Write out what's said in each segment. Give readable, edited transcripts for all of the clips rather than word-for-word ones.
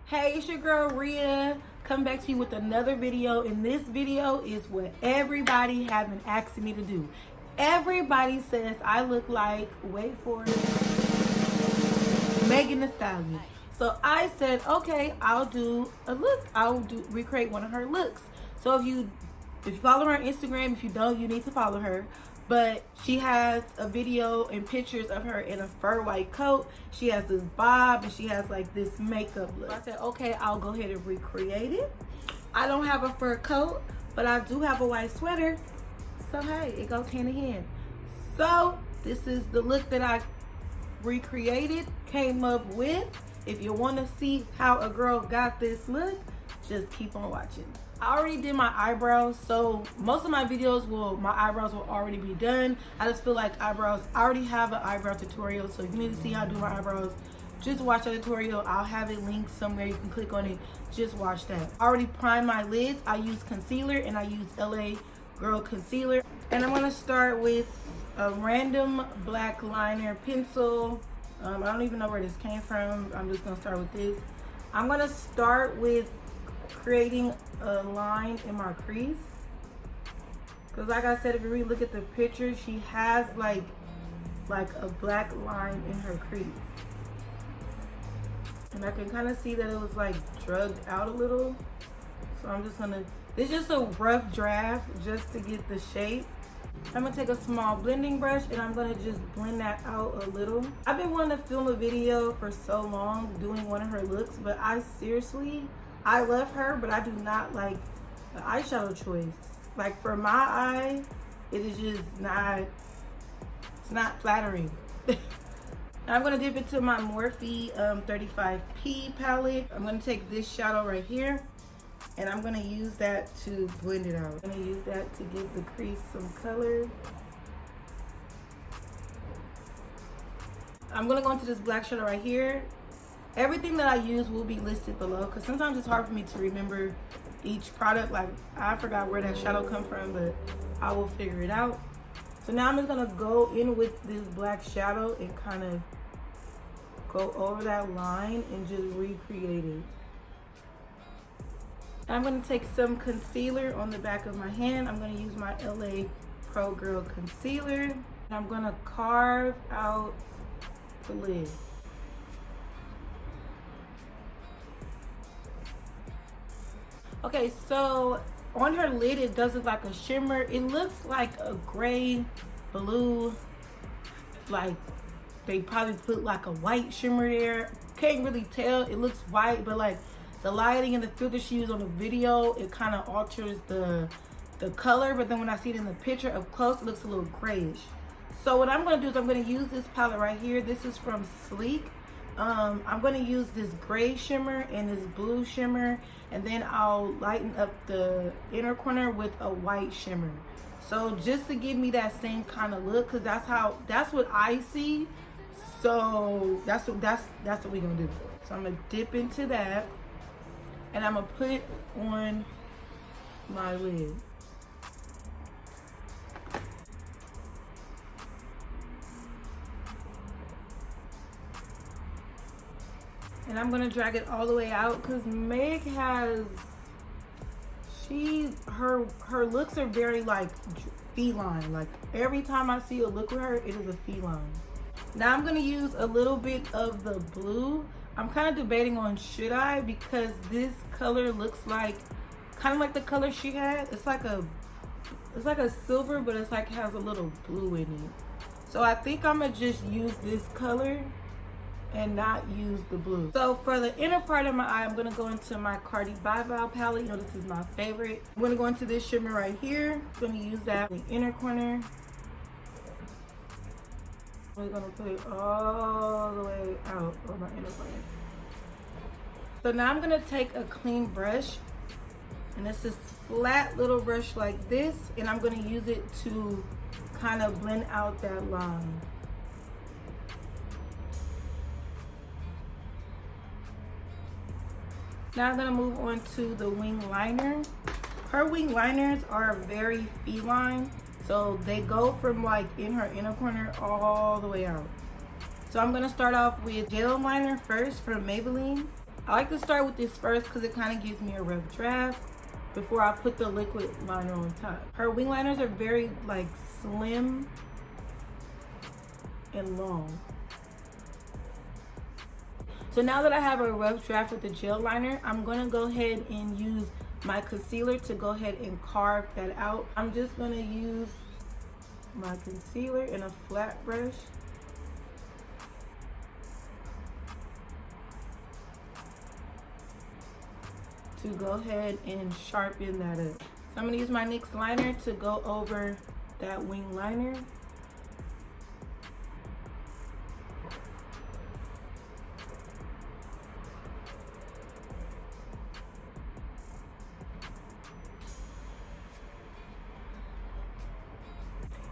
Hey, it's your girl Rhea. Come back to you with another video. And this video is what everybody have been asking me to do. Everybody says I look like, wait for it, Megan Thee Stallion. So I said, okay, I'll do a look. Recreate one of her looks. So if you follow her on Instagram, if you don't, you need to follow her. But she has a video and pictures of her in a fur white coat. She has this bob and she has like this makeup look. I said, okay, I'll go ahead and recreate it. I don't have a fur coat, but I do have a white sweater. So hey, it goes hand in hand. So this is the look that I recreated, came up with. If you want to see how a girl got this look, just keep on watching. I already did my eyebrows, so most of my videos my eyebrows will already be done. I just feel like eyebrows, I already have an eyebrow tutorial, so if you need to see how I do my eyebrows, just watch the tutorial. I'll have it linked somewhere. You can click on it, just watch that. I already primed my lids. I use concealer and I use LA Girl concealer. And I'm gonna start with a random black liner pencil. I don't even know where this came from. I'm just gonna start with this. I'm gonna start with creating a line in my crease, because like I said, if you really look at the picture, she has like a black line in her crease, and I can kind of see that it was like drugged out a little. So I'm just gonna, this is just a rough draft just to get the shape. I'm gonna take a small blending brush and I'm gonna just blend that out a little. I've been wanting to film a video for so long doing one of her looks, but I love her, but I do not like the eyeshadow choice. Like for my eye, it is just not, it's not flattering. Now I'm gonna dip into my Morphe 35P palette. I'm gonna take this shadow right here and I'm gonna use that to blend it out. I'm gonna use that to give the crease some color. I'm gonna go into this black shadow right here. Everything that I use will be listed below, because sometimes it's hard for me to remember each product. Like I forgot where that shadow come from, but I will figure it out. So now I'm just gonna go in with this black shadow and kind of go over that line and just recreate it. I'm gonna take some concealer on the back of my hand. I'm gonna use my LA Pro Girl concealer. And I'm gonna carve out the lid. Okay, so on her lid, it does look like a shimmer. It looks like a gray, blue, like they probably put like a white shimmer there. Can't really tell, it looks white, but like the lighting and the filter she used on the video, it kind of alters the color, but then when I see it in the picture up close, it looks a little grayish. So what I'm gonna do is I'm gonna use this palette right here. This is from Sleek. I'm going to use this gray shimmer and this blue shimmer, and then I'll lighten up the inner corner with a white shimmer. So just to give me that same kind of look, because that's what I see. So that's what we're gonna do. So I'm gonna dip into that and I'm gonna put it on my lid. And I'm gonna drag it all the way out, because Meg has, her looks are very like feline. Like every time I see a look with her, it is a feline. Now I'm gonna use a little bit of the blue. I'm kind of debating on should I, because this color looks like kind of like the color she had. It's like a silver, but it's like has a little blue in it. So I think I'm gonna just use this color and not use the blue. So for the inner part of my eye, I'm gonna go into my Cardi palette. You know, this is my favorite. I'm gonna go into this shimmer right here. I'm gonna use that in the inner corner. We're gonna put it all the way out of my inner corner. So now I'm gonna take a clean brush, and it's this flat little brush like this, and I'm gonna use it to kind of blend out that line. Now I'm gonna move on to the wing liner. Her wing liners are very feline, so they go from like in her inner corner all the way out. So I'm gonna start off with gel liner first from Maybelline. I like to start with this first because it kind of gives me a rough draft before I put the liquid liner on top. Her wing liners are very like slim and long. So now that I have a rough draft with the gel liner, I'm gonna go ahead and use my concealer to go ahead and carve that out. I'm just gonna use my concealer in a flat brush to go ahead and sharpen that up. So I'm gonna use my NYX liner to go over that wing liner.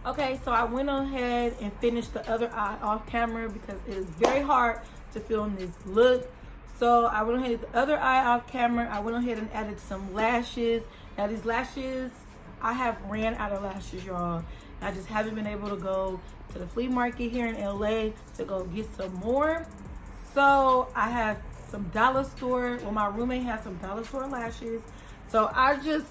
Okay, so I went ahead and finished the other eye off camera because it is very hard to film this look. So I went ahead and did the other eye off camera. I went ahead and added some lashes. Now these lashes, I have ran out of lashes, y'all. I just haven't been able to go to the flea market here in LA to go get some more. So I have some dollar store, well, my roommate has some dollar store lashes. So I just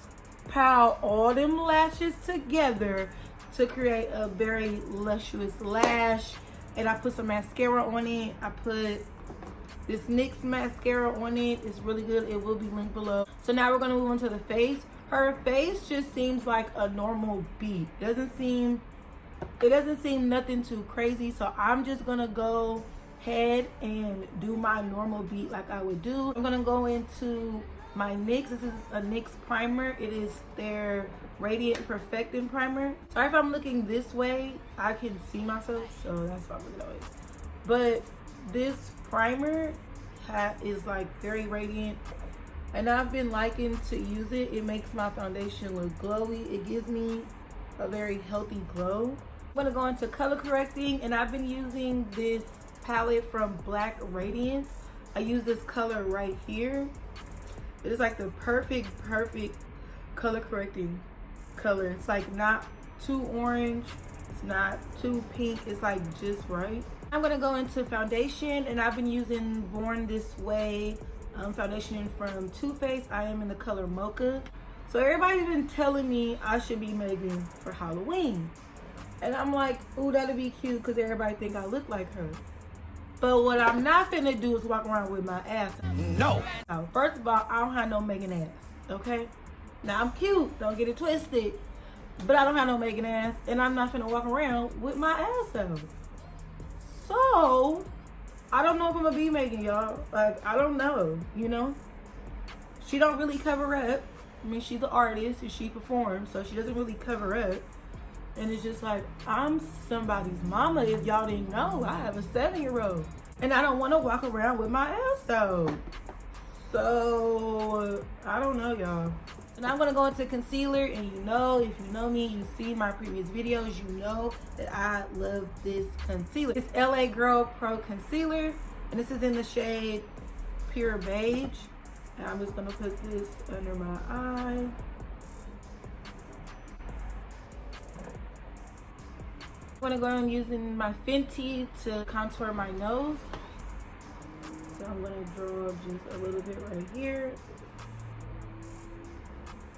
piled all them lashes together to create a very luscious lash. And I put some mascara on it. I put this NYX mascara on it. It's really good. It will be linked below. So now we're gonna move on to the face. Her face just seems like a normal beat. It doesn't seem nothing too crazy. So I'm just gonna go ahead and do my normal beat like I would do. I'm gonna go into my NYX. This is a NYX primer. It is their Radiant Perfecting Primer. Sorry if I'm looking this way. I can see myself, so that's why I'm looking that way. But this primer is like very radiant, and I've been liking to use it. It makes my foundation look glowy. It gives me a very healthy glow. I'm gonna go into color correcting, and I've been using this palette from Black Radiance. I use this color right here. It is like the perfect color correcting color. It's like not too orange, it's not too pink, it's like just right. I'm gonna go into foundation, and I've been using Born This Way foundation from Too Faced. I am in the color Mocha. So everybody's been telling me I should be Megan for Halloween, and I'm like, ooh, that'd be cute because everybody think I look like her. But what I'm not finna do is walk around with my ass out. No. Now, first of all, I don't have no Megan ass, okay? Now, I'm cute, don't get it twisted, but I don't have no Megan ass, and I'm not finna walk around with my ass out. So, I don't know if I'm gonna be Megan, y'all. Like, I don't know, you know? She don't really cover up. I mean, she's an artist and she performs, so she doesn't really cover up. And it's just like, I'm somebody's mama. If y'all didn't know, I have a 7-year-old. And I don't want to walk around with my ass out. So, I don't know, y'all. And I'm going to go into concealer. And you know, if you know me, you see my previous videos, you know that I love this concealer. It's LA Girl Pro Concealer. And this is in the shade Pure Beige. And I'm just going to put this under my eye. I'm gonna go on using my Fenty to contour my nose. So I'm gonna draw just a little bit right here,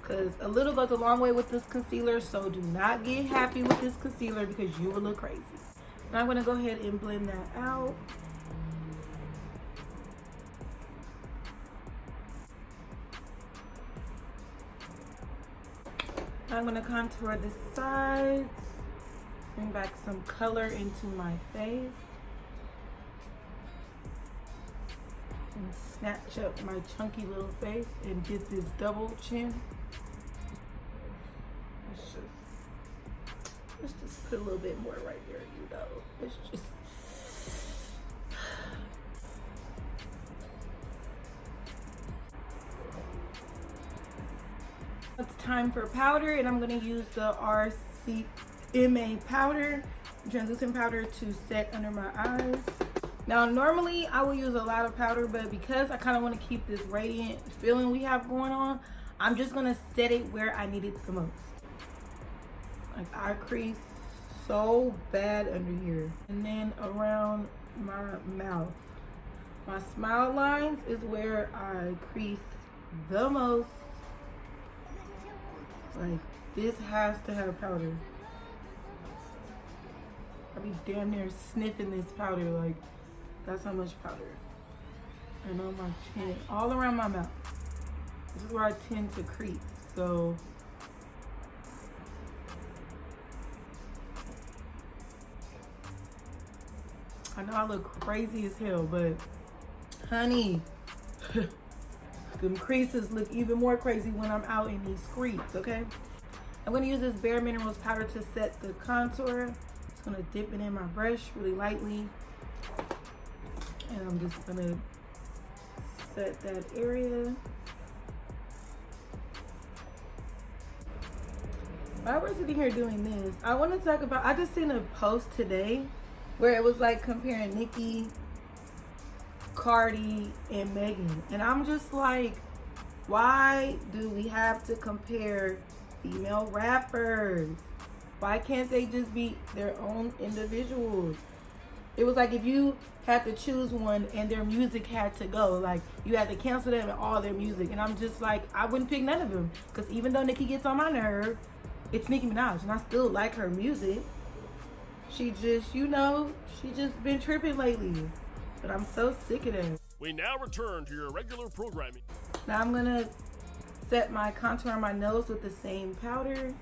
because a little goes a long way with this concealer. So do not get happy with this concealer because you will look crazy. Now I'm gonna go ahead and blend that out. Now I'm gonna contour the sides. Bring back some color into my face. And snatch up my chunky little face and get this double chin. Let's just put a little bit more right there, you know. Let's just. It's time for powder, and I'm gonna use the RCMA powder, translucent powder, to set under my eyes. Now, normally I will use a lot of powder, but because I kind of want to keep this radiant feeling we have going on, I'm just gonna set it where I need it the most. Like, I crease so bad under here, and then around my mouth. My smile lines is where I crease the most. Like, this has to have powder. I be damn near sniffing this powder. Like, that's how much powder. And on my chin, all around my mouth. This is where I tend to crease. So, I know I look crazy as hell, but honey, them creases look even more crazy when I'm out in these streets, okay? I'm gonna use this Bare Minerals powder to set the contour. Just gonna dip it in my brush really lightly. And I'm just gonna set that area. While we're sitting here doing this, I wanna talk about, I just seen a post today where it was like comparing Nicki, Cardi, and Megan. And I'm just like, why do we have to compare female rappers? Why can't they just be their own individuals? It was like if you had to choose one and their music had to go, like you had to cancel them and all their music. And I'm just like, I wouldn't pick none of them. Because even though Nicki gets on my nerve, it's Nicki Minaj and I still like her music. She just, you know, she just been tripping lately. But I'm so sick of that. We now return to your regular programming. Now I'm gonna set my contour on my nose with the same powder.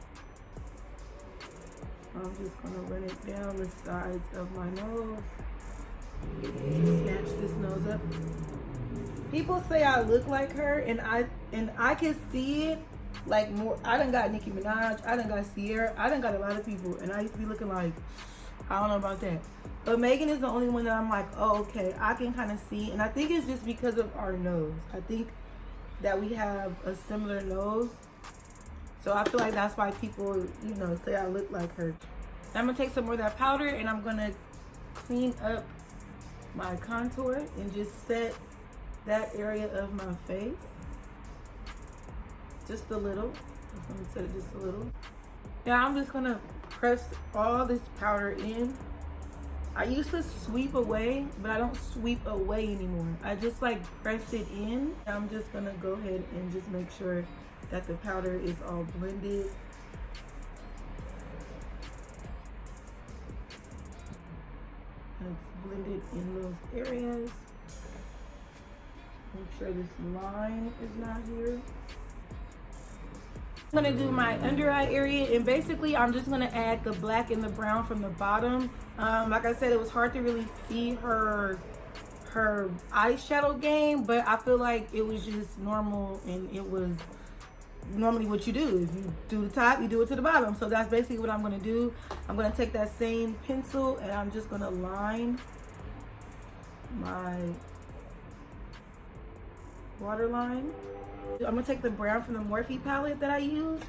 So I'm just gonna run it down the sides of my nose. To snatch this nose up. People say I look like her, and I can see it. Like more, I done got Nicki Minaj, I done got Sierra, I done got a lot of people, and I used to be looking like, I don't know about that. But Megan is the only one that I'm like, oh, okay, I can kind of see. And I think it's just because of our nose. I think that we have a similar nose. So I feel like that's why people, you know, say I look like her. Now I'm going to take some more of that powder and I'm going to clean up my contour and just set that area of my face. Just a little. I'm going to set it just a little. Now I'm just going to press all this powder in. I used to sweep away, but I don't sweep away anymore. I just like press it in. I'm just gonna go ahead and just make sure that the powder is all blended. And it's blended in those areas. Make sure this line is not here. I'm gonna do my under eye area, and basically I'm just gonna add the black and the brown from the bottom. Like I said, it was hard to really see her eyeshadow game, but I feel like it was just normal, and it was normally what you do. If you do the top, you do it to the bottom. So that's basically what I'm gonna do. I'm gonna take that same pencil and I'm just gonna line my waterline. I'm gonna take the brown from the Morphe palette that I use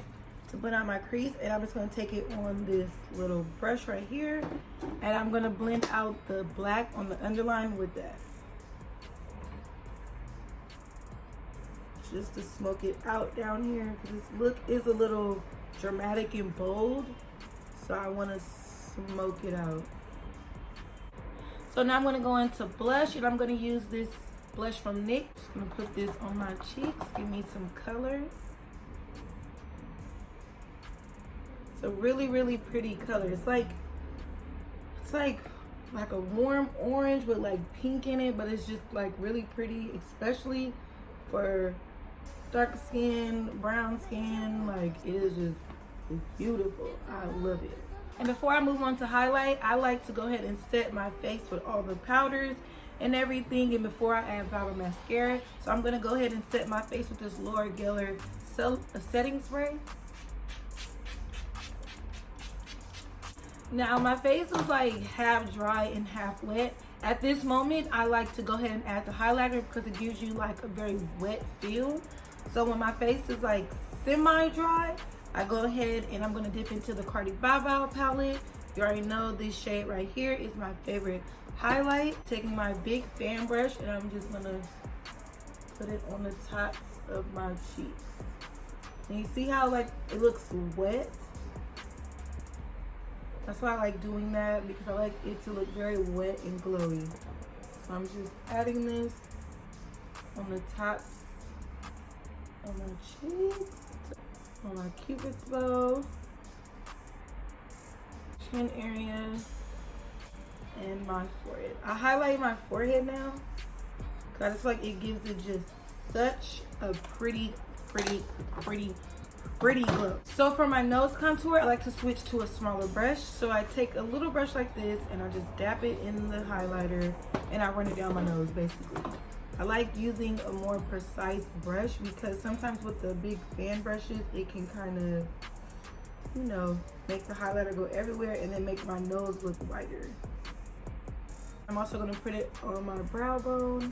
to blend out my crease, and I'm just gonna take it on this little brush right here, and I'm gonna blend out the black on the underline with that. Just to smoke it out down here, because this look is a little dramatic and bold, so I wanna smoke it out. So now I'm gonna go into blush, and I'm gonna use this blush from NYX. Just gonna put this on my cheeks, give me some color. It's a really, really pretty color. It's like a warm orange with like pink in it, but it's just like really pretty, especially for dark skin, brown skin. Like, it is just beautiful. I love it. And before I move on to highlight, I like to go ahead and set my face with all the powders and everything, and before I add powder mascara. So I'm gonna go ahead and set my face with this Laura Geller setting spray. Now my face is like half dry and half wet. At this moment, I like to go ahead and add the highlighter because it gives you like a very wet feel. So when my face is like semi-dry, I go ahead and I'm gonna dip into the Cardi palette. You already know this shade right here is my favorite highlight. Taking my big fan brush, and I'm just gonna put it on the tops of my cheeks. And you see how like it looks wet? That's why I like doing that, because I like it to look very wet and glowy. So I'm just adding this on the tops of my cheeks, on my cupid's bow, chin area, and my forehead. I highlight my forehead now because I just like it gives it just such a pretty glow. So for my nose contour, I like to switch to a smaller brush. So I take a little brush like this and I just dab it in the highlighter and I run it down my nose basically. I like using a more precise brush because sometimes with the big fan brushes, it can kind of, you know, make the highlighter go everywhere and then make my nose look lighter. I'm also gonna put it on my brow bone.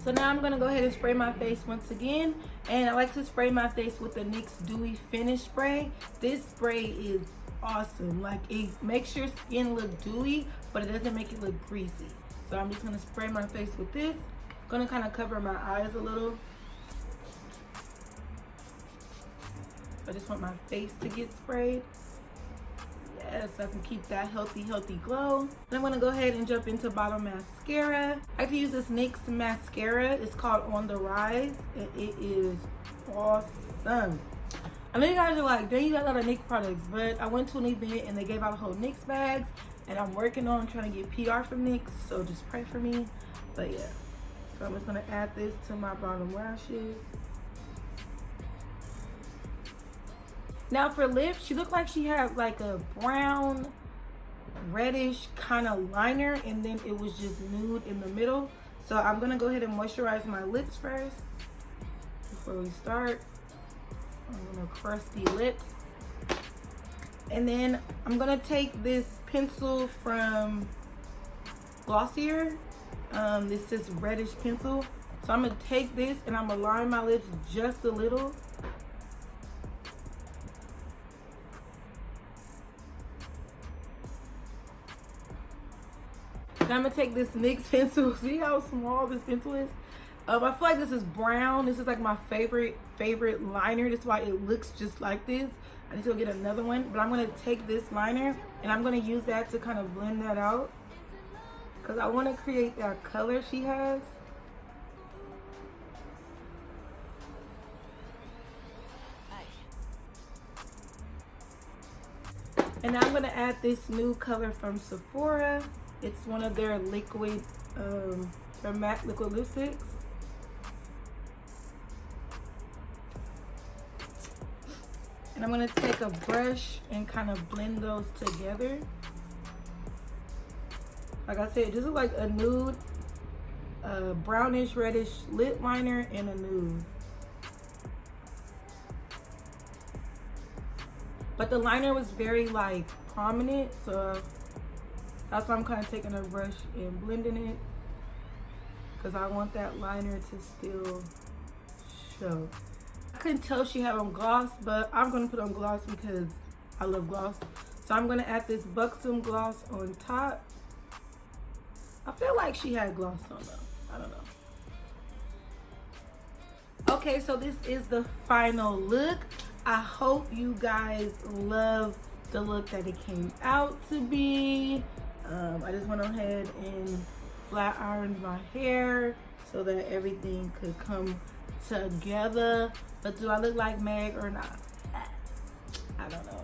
So now I'm gonna go ahead and spray my face once again. And I like to spray my face with the NYX Dewy Finish Spray. This spray is awesome. Like, it makes your skin look dewy, but it doesn't make it look greasy. So I'm just gonna spray my face with this. I'm gonna kind of cover my eyes a little. I just want my face to get sprayed. Yes, I can keep that healthy glow. And I'm gonna go ahead and jump into bottom mascara. I like to use this NYX mascara. It's called On The Rise, and it is awesome. I know you guys are like, dang, you got a lot of NYX products, but I went to an event and they gave out a whole NYX bags, and I'm working on trying to get PR from NYX, so just pray for me. But yeah, so I'm just gonna add this to my bottom lashes. Now for lips, she looked like she had like a brown, reddish kind of liner, and then it was just nude in the middle. So I'm gonna go ahead and moisturize my lips first before we start. I'm gonna crusty lips. And then I'm gonna take this pencil from Glossier. This is reddish pencil. So I'm gonna take this and I'm gonna line my lips just a little. Now I'm gonna take this NYX pencil. See how small this pencil is? I feel like this is brown. This is like my favorite liner. That's why it looks just like this. I need to go get another one, but I'm gonna take this liner and I'm gonna use that to kind of blend that out because I want to create that color she has. And now I'm gonna add this new color from Sephora. It's one of their liquid, their matte liquid lipsticks. And I'm gonna take a brush and kind of blend those together. Like I said, this is like a nude, brownish reddish lip liner and a nude. But the liner was very like prominent, so that's why I'm kind of taking a brush and blending it, because I want that liner to still show. I couldn't tell she had on gloss, but I'm going to put on gloss because I love gloss. So I'm going to add this Buxom gloss on top. I feel like she had gloss on though. I don't know. Okay, so this is the final look. I hope you guys love the look that it came out to be. I just went ahead and flat ironed my hair so that everything could come together. But do I look like Meg or not? I don't know.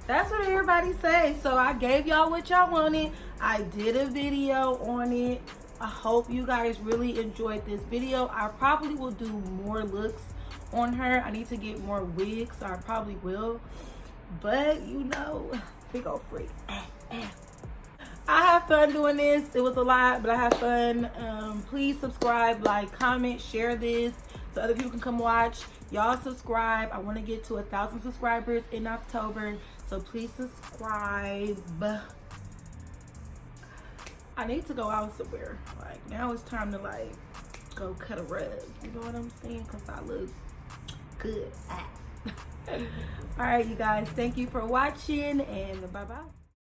That's what everybody say. So I gave y'all what y'all wanted. I did a video on it. I hope you guys really enjoyed this video. I probably will do more looks on her. I need to get more wigs, so I probably will. But you know, big old freak. I have fun doing this. It was a lot, but I have fun. Please subscribe, like, comment, share this so other people can come watch. Y'all subscribe. I want to get to 1,000 subscribers in October, so please subscribe. I need to go out somewhere. Like, now it's time to like go cut a rug. You know what I'm saying? Because I look good. All right, you guys. Thank you for watching, and bye-bye.